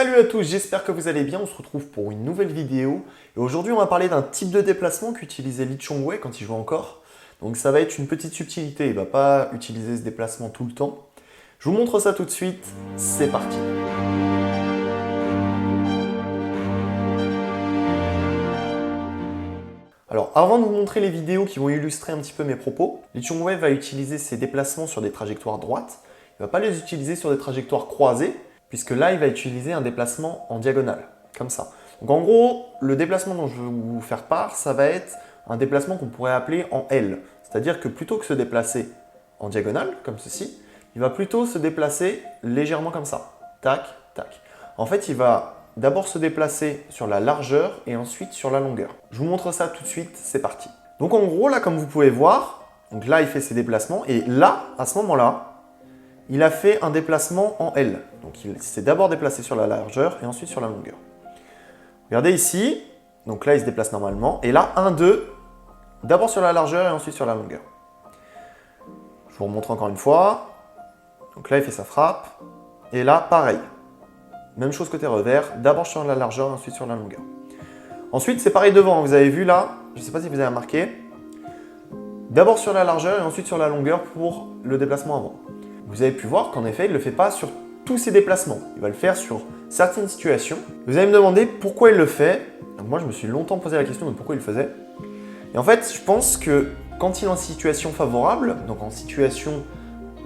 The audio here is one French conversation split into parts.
Salut à tous, j'espère que vous allez bien, on se retrouve pour une nouvelle vidéo. Et aujourd'hui on va parler d'un type de déplacement qu'utilisait Lee Chong-wei quand il jouait encore. Donc ça va être une petite subtilité, il ne va pas utiliser ce déplacement tout le temps. Je vous montre ça tout de suite, c'est parti. Alors avant de vous montrer les vidéos qui vont illustrer un petit peu mes propos, Lee Chong-wei va utiliser ses déplacements sur des trajectoires droites. Il ne va pas les utiliser sur des trajectoires croisées, puisque là, il va utiliser un déplacement en diagonale, comme ça. Donc en gros, le déplacement dont je vais vous faire part, ça va être un déplacement qu'on pourrait appeler en L. C'est-à-dire que plutôt que se déplacer en diagonale, comme ceci, il va plutôt se déplacer légèrement comme ça. Tac, tac. En fait, il va d'abord se déplacer sur la largeur et ensuite sur la longueur. Je vous montre ça tout de suite, c'est parti. Donc en gros, là, comme vous pouvez voir, donc là, il fait ses déplacements et là, à ce moment-là, il a fait un déplacement en L. Donc il s'est d'abord déplacé sur la largeur et ensuite sur la longueur. Regardez ici, donc là il se déplace normalement. Et là, 1, 2, d'abord sur la largeur et ensuite sur la longueur. Je vous remontre encore une fois. Donc là il fait sa frappe. Et là, pareil. Même chose côté revers, d'abord sur la largeur et ensuite sur la longueur. Ensuite, c'est pareil devant, vous avez vu là, je ne sais pas si vous avez remarqué. D'abord sur la largeur et ensuite sur la longueur pour le déplacement avant. Vous avez pu voir qu'en effet, il ne le fait pas sur tous ses déplacements. Il va le faire sur certaines situations. Vous allez me demander pourquoi il le fait. Donc moi, je me suis longtemps posé la question de pourquoi il le faisait. Et en fait, je pense que quand il est en situation favorable, donc en situation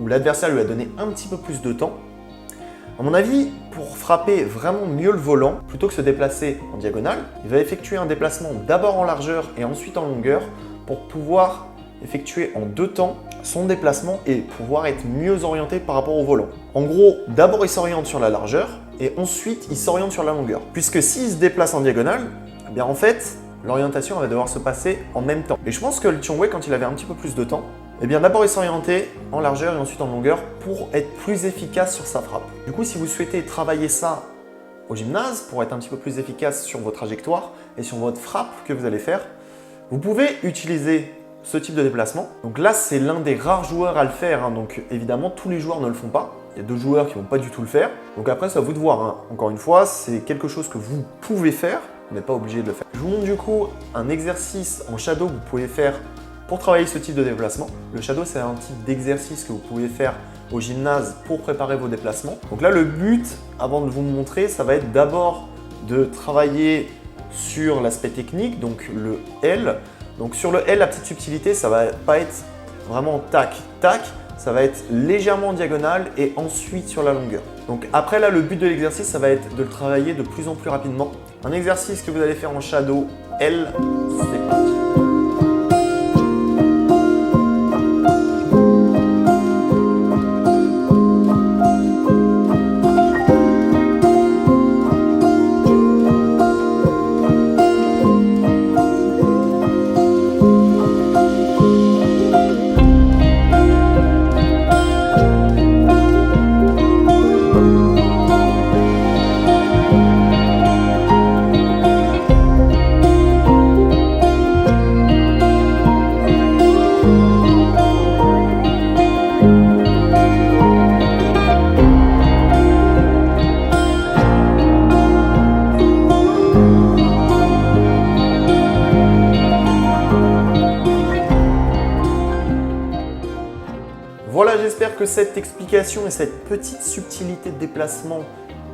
où l'adversaire lui a donné un petit peu plus de temps, à mon avis, pour frapper vraiment mieux le volant, plutôt que se déplacer en diagonale, il va effectuer un déplacement d'abord en largeur et ensuite en longueur pour pouvoir effectuer en 2 temps son déplacement et pouvoir être mieux orienté par rapport au volant. En gros, d'abord il s'oriente sur la largeur et ensuite il s'oriente sur la longueur. Puisque s'il se déplace en diagonale, eh bien en fait, l'orientation va devoir se passer en même temps. Et je pense que Lee Chong-wei, quand il avait un petit peu plus de temps, eh bien d'abord il s'orientait en largeur et ensuite en longueur pour être plus efficace sur sa frappe. Du coup, si vous souhaitez travailler ça au gymnase pour être un petit peu plus efficace sur vos trajectoires et sur votre frappe que vous allez faire, vous pouvez utiliser ce type de déplacement. Donc là, c'est l'un des rares joueurs à le faire. Donc évidemment, tous les joueurs ne le font pas. Il y a 2 joueurs qui ne vont pas du tout le faire. Donc après, c'est à vous de voir. Encore une fois, c'est quelque chose que vous pouvez faire. Vous n'êtes pas obligé de le faire. Je vous montre du coup un exercice en shadow que vous pouvez faire pour travailler ce type de déplacement. Le shadow, c'est un type d'exercice que vous pouvez faire au gymnase pour préparer vos déplacements. Donc là, le but, avant de vous montrer, ça va être d'abord de travailler sur l'aspect technique, donc le L. Donc sur le L, la petite subtilité, ça va pas être vraiment tac, tac, ça va être légèrement en diagonale et ensuite sur la longueur. Donc après là, le but de l'exercice, ça va être de le travailler de plus en plus rapidement. Un exercice que vous allez faire en shadow L, c'est parti. Voilà, j'espère que cette explication et cette petite subtilité de déplacement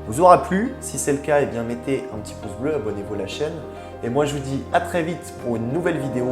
vous aura plu. Si c'est le cas, eh bien mettez un petit pouce bleu, abonnez-vous à la chaîne. Et moi, je vous dis à très vite pour une nouvelle vidéo.